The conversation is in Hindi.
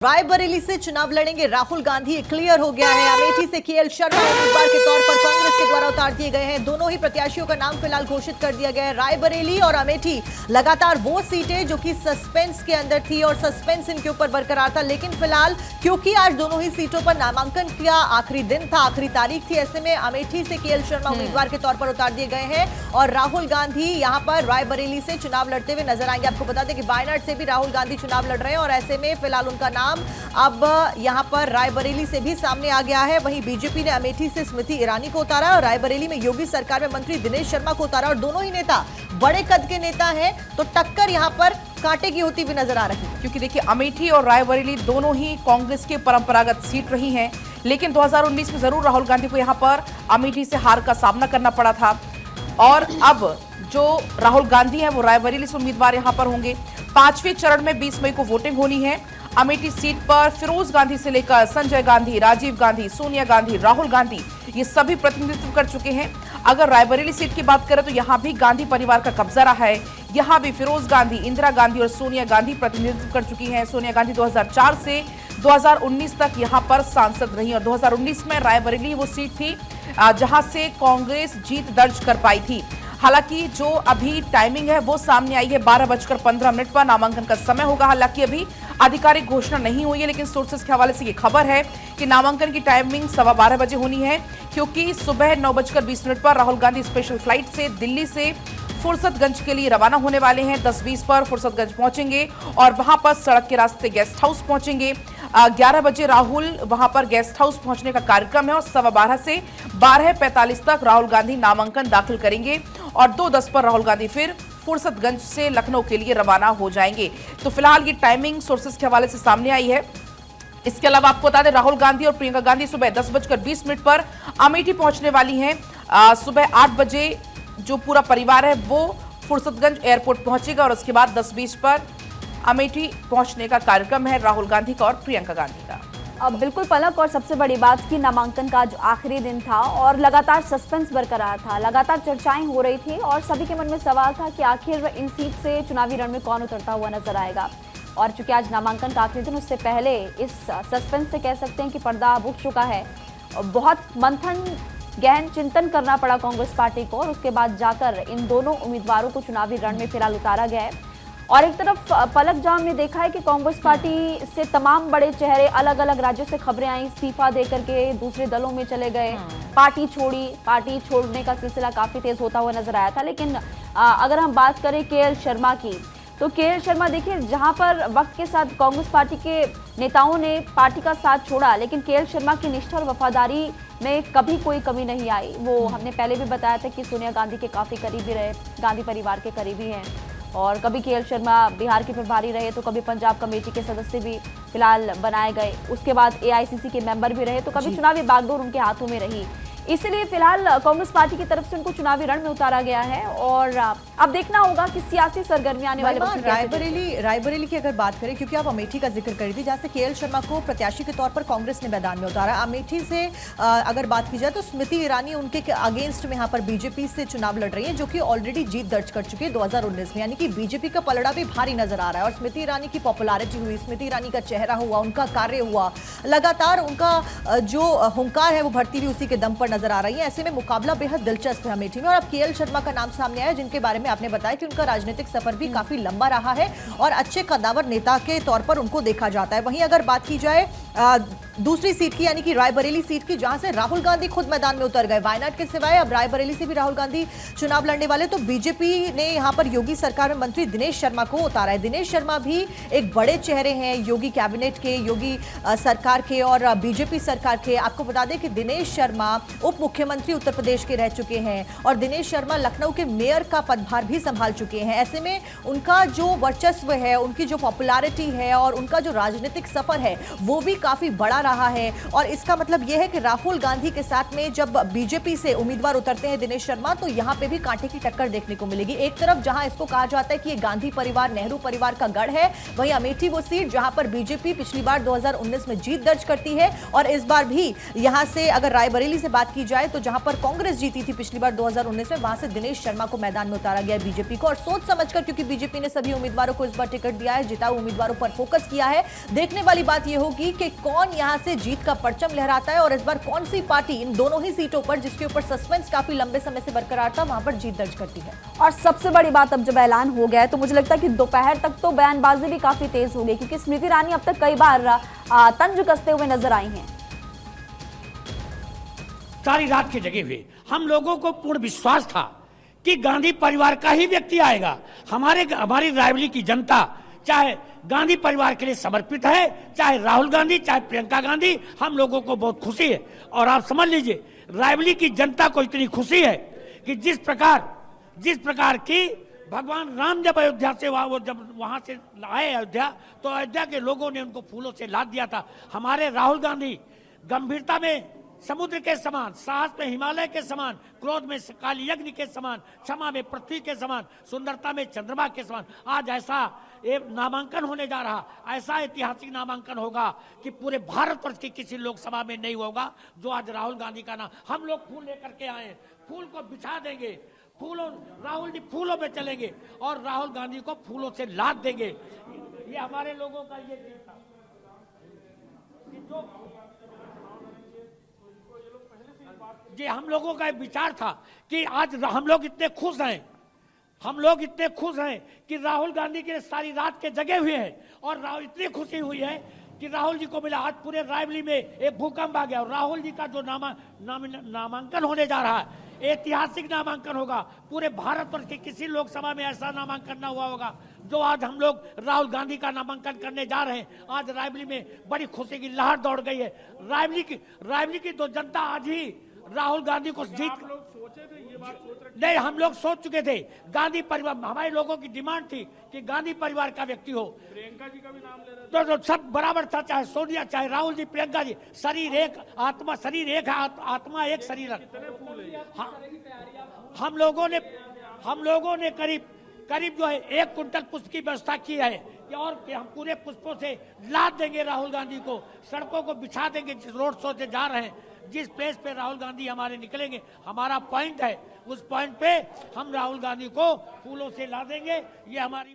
रायबरेली से चुनाव लड़ेंगे राहुल गांधी, क्लियर हो गया है। अमेठी से केएल शर्मा उम्मीदवार के तौर पर कांग्रेस के द्वारा उतार दिए गए हैं। दोनों ही प्रत्याशियों का नाम फिलहाल घोषित कर दिया गया है। रायबरेली और अमेठी लगातार वो सीटें जो कि सस्पेंस के अंदर थी और सस्पेंस इनके ऊपर बरकरार था, लेकिन फिलहाल क्योंकि आज दोनों ही सीटों पर नामांकन का आखिरी दिन था, आखिरी तारीख थी, ऐसे में अमेठी से केएल शर्मा उम्मीदवार के तौर पर उतार दिए गए हैं और राहुल गांधी यहां पर रायबरेली से चुनाव लड़ते हुए नजर आएंगे। आपको बता दें कि वायनाड से भी राहुल गांधी चुनाव लड़ रहे हैं और ऐसे में फिलहाल उनका नाम अब यहां पर रायबरेली से भी सामने आ गया है। वहीं बीजेपी ने अमेठी से स्मृति ईरानी को उतारा और रायबरेली में योगी सरकार में मंत्री दिनेश शर्मा को उतारा और दोनों ही नेता बड़े कद के नेता हैं, तो टक्कर यहां पर कांटे की होती हुई नजर आ रही है। क्योंकि देखिए अमेठी और रायबरेली दोनों ही कांग्रेस के परंपरागत सीट रही हैं, लेकिन 2019 में जरूर राहुल गांधी को यहां पर अमेठी से हार का सामना करना पड़ा था और अब जो राहुल गांधी हैं वो रायबरेली से उम्मीदवार यहां पर होंगे। 5वें चरण में 20 मई को वोटिंग होनी है। अमेठी सीट पर फिरोज गांधी से लेकर संजय गांधी, राजीव गांधी, सोनिया गांधी, राहुल गांधी ये सभी प्रतिनिधित्व कर चुके हैं। अगर रायबरेली सीट की बात करें तो यहां भी गांधी परिवार का कब्जा रहा है। यहां भी फिरोज गांधी, इंदिरा गांधी और सोनिया गांधी प्रतिनिधित्व कर चुकी हैं। सोनिया गांधी 2004 से 2019 तक यहां पर सांसद रही और 2019 में रायबरेली वो सीट थी जहां से कांग्रेस जीत दर्ज कर पाई थी। हालांकि जो अभी टाइमिंग है वो सामने आई है, 12:15 पर नामांकन का समय होगा। हालांकि अभी आधिकारिक घोषणा नहीं हुई है, लेकिन सोर्सेस के हवाले से ये खबर है कि नामांकन की टाइमिंग 12:15 बजे होनी है, क्योंकि सुबह 9:20 पर राहुल गांधी स्पेशल फ्लाइट से दिल्ली से फुर्सतगंज के लिए रवाना होने वाले हैं। 10:20 पर फुर्सतगंज पहुंचेंगे और वहां पर सड़क के रास्ते गेस्ट हाउस पहुंचेंगे। 11 बजे राहुल वहां पर गेस्ट हाउस पहुंचने का कार्यक्रम है और 12:15 से 12:45 तक राहुल गांधी नामांकन दाखिल करेंगे और 2:10 पर राहुल गांधी फिर फुर्सतगंज से लखनऊ के लिए रवाना हो जाएंगे। तो फिलहाल ये टाइमिंग सोर्सेस के हवाले से सामने आई है। इसके अलावा आपको बता दें राहुल गांधी और प्रियंका गांधी सुबह 10:20 पर अमेठी पहुंचने वाली हैं। सुबह 8 बजे जो पूरा परिवार है वो फुर्सतगंज एयरपोर्ट पहुंचेगा और उसके बाद 10:20 पर अमेठी पहुंचने का कार्यक्रम है राहुल गांधी का और प्रियंका गांधी का। अब बिल्कुल पलक, और सबसे बड़ी बात कि नामांकन का जो आखिरी दिन था और लगातार सस्पेंस बरकरार था, लगातार चर्चाएं हो रही थी और सभी के मन में सवाल था कि आखिर इन सीट से चुनावी रण में कौन उतरता हुआ नजर आएगा। और चूंकि आज नामांकन का आखिरी दिन, उससे पहले इस सस्पेंस से कह सकते हैं कि पर्दा अब उठ चुका है। बहुत मंथन, गहन चिंतन करना पड़ा कांग्रेस पार्टी को और उसके बाद जाकर इन दोनों उम्मीदवारों को चुनावी रण में फिलहाल उतारा गया है। और एक तरफ पलक जहां हमने देखा है कि कांग्रेस पार्टी से तमाम बड़े चेहरे अलग अलग राज्यों से खबरें आई, इस्तीफा देकर के दूसरे दलों में चले गए, पार्टी छोड़ने का सिलसिला काफी तेज होता हुआ नजर आया था। लेकिन अगर हम बात करें केएल शर्मा की, तो केएल शर्मा देखिए, जहां पर वक्त के साथ कांग्रेस पार्टी के नेताओं ने पार्टी का साथ छोड़ा, लेकिन केएल शर्मा की निष्ठा और वफादारी में कभी कोई कमी नहीं आई। वो हमने पहले भी बताया था कि सोनिया गांधी के काफी करीबी रहे, गांधी परिवार के करीबी हैं और कभी केएल शर्मा बिहार के प्रभारी रहे तो कभी पंजाब कमेटी के सदस्य भी फिलहाल बनाए गए, उसके बाद एआईसीसी के मेंबर भी रहे, तो कभी चुनावी बागडोर उनके हाथों में रही। इसलिए फिलहाल कांग्रेस पार्टी की तरफ से उनको चुनावी रण में उतारा गया है और अब देखना होगा कि सियासी सरगर्मी आने वाले वक्त में रायबरेली की अगर बात करें, क्योंकि आप अमेठी का जिक्र करी थी जहां से केएल शर्मा को प्रत्याशी के तौर पर कांग्रेस ने मैदान में उतारा। अमेठी से अगर बात की जाए तो स्मृति ईरानी उनके अगेंस्ट में यहाँ पर बीजेपी से चुनाव लड़ रही है, जो कि ऑलरेडी जीत दर्ज कर चुकी है 2019 में, यानी कि बीजेपी का पलड़ा भी भारी नजर आ रहा है। और स्मृति ईरानी की पॉपुलैरिटी हुई, स्मृति ईरानी का चेहरा हुआ, उनका कार्य हुआ, लगातार उनका जो हुंकार है वो बढ़ती हुई उसी के दम पर नजर आ रही है। ऐसे में मुकाबला बेहद दिलचस्प है अमेठी में। और अब केएल शर्मा का नाम सामने आया, जिनके बारे में आपने बताया कि उनका राजनीतिक सफर भी काफी लंबा रहा है और अच्छे कद्दावर नेता के तौर पर उनको देखा जाता है। वहीं अगर बात की जाए दूसरी सीट की, यानी कि रायबरेली सीट की, जहां से राहुल गांधी खुद मैदान में उतर गए, वायनाड के सिवाय अब रायबरेली से भी राहुल गांधी चुनाव लड़ने वाले, तो बीजेपी ने यहां पर योगी सरकार में मंत्री दिनेश शर्मा को उतारा है। दिनेश शर्मा भी एक बड़े चेहरे हैं योगी कैबिनेट के, योगी सरकार के और बीजेपी सरकार के। आपको बता दें कि दिनेश शर्मा उप मुख्यमंत्री उत्तर प्रदेश के रह चुके हैं और दिनेश शर्मा लखनऊ के मेयर का पदभार भी संभाल चुके हैं। ऐसे में उनका जो वर्चस्व है, उनकी जो पॉपुलैरिटी है और उनका जो राजनीतिक सफर है वो भी काफी बड़ा रहा है और इसका मतलब यह है कि राहुल गांधी के साथ में जब बीजेपी से उम्मीदवार उतरते हैं दिनेश शर्मा, तो यहां पे भी कांटे की टक्कर देखने को मिलेगी। एक तरफ जहां इसको कहा जाता है कि ये गांधी परिवार, नेहरू परिवार का गढ़ है, वहीं अमेठी वो सीट जहां पर बीजेपी पिछली बार 2019 में जीत दर्ज करती है और इस बार भी यहां से अगर रायबरेली से बात की जाए तो जहां पर कांग्रेस जीती थी पिछली बार 2019 में, वहां से दिनेश शर्मा को मैदान में उतारा गया बीजेपी को और सोच समझकर, क्योंकि बीजेपी ने सभी उम्मीदवारों को इस बार टिकट दिया है, जिताऊ उम्मीदवारों पर फोकस किया है। देखने वाली बात यह होगी कि कौन यहां से जीत का परचम लहराता है और इस बार कौन सी पार्टी इन दोनों ही सीटों पर, जिसके ऊपर सस्पेंस काफी लंबे समय से बरकरार था, वहां पर जीत दर्ज करती है। और सबसे बड़ी बात, अब जब ऐलान हो गया है तो मुझे लगता है कि दोपहर तक तो बयानबाजी भी काफी तेज हो गई, क्योंकि स्मृति ईरानी अब तक कई बार तंज कसते हुए नजर आई हैं। सारी रात की जगी हुई हम लोगों को पूर्ण विश्वास था कि गांधी परिवार का ही व्यक्ति आएगा। हमारी रायबरेली की जनता चाहे गांधी परिवार के लिए समर्पित है, चाहे राहुल गांधी, चाहे प्रियंका गांधी, हम लोगों को बहुत खुशी है। और आप समझ लीजिए, रायबरेली की जनता को इतनी खुशी है कि जिस प्रकार की भगवान राम जब अयोध्या से वहां से आए अयोध्या, तो अयोध्या के लोगों ने उनको फूलों से लाद दिया था। हमारे राहुल गांधी गंभीरता में समुद्र के समान, साहस में हिमालय के समान, क्रोध में काली यज्ञ के समान, क्षमा में पृथ्वी के समान, सुंदरता में चंद्रमा के समान। आज ऐसा एक नामांकन होने जा रहा, ऐसा ऐतिहासिक नामांकन होगा कि पूरे भारतवर्ष की किसी लोकसभा में नहीं होगा जो आज राहुल गांधी का नाम। हम लोग फूल लेकर के आए, फूल को बिछा देंगे, राहुल जी फूलों में चलेंगे और राहुल गांधी को फूलों से लाद देंगे। ये हमारे लोगों का ये दिन था कि जो जी हम लोगों का विचार था कि आज हम लोग इतने खुश हैं कि राहुल गांधी के सारी रात के जगे हुए हैं और इतनी खुशी हुई है कि राहुल जी को मिला। आज पूरे रायबरेली में एक भूकंप आ गया और राहुल जी का जो नामांकन होने जा रहा है, ऐतिहासिक नामांकन होगा। पूरे भारतवर्ष के किसी लोकसभा में ऐसा नामांकन न हुआ होगा जो आज हम लोग राहुल गांधी का नामांकन करने जा रहे हैं। आज रायबरेली में बड़ी खुशी की लहर दौड़ गई है। रायबरेली की तो जनता आज ही राहुल गांधी को जीत नहीं, हम लोग सोच चुके थे। गांधी परिवार, हमारे लोगों की डिमांड थी कि गांधी परिवार का व्यक्ति हो। प्रियंका जी का भी नाम ले रहे तो सब बराबर था, चाहे सोनिया, चाहे राहुल जी, प्रियंका जी। शरीर एक, आत्मा शरीर एक है, आत्मा एक शरीर। हम लोगों ने करीब जो है 1 कुंटल पुष्प की व्यवस्था की है कि और कि हम पूरे पुष्पों से लाद देंगे राहुल गांधी को, सड़कों को बिछा देंगे। जिस रोड शो से जा रहे हैं, जिस प्लेस पे राहुल गांधी हमारे निकलेंगे, हमारा पॉइंट है, उस पॉइंट पे हम राहुल गांधी को फूलों से ला देंगे। ये हमारी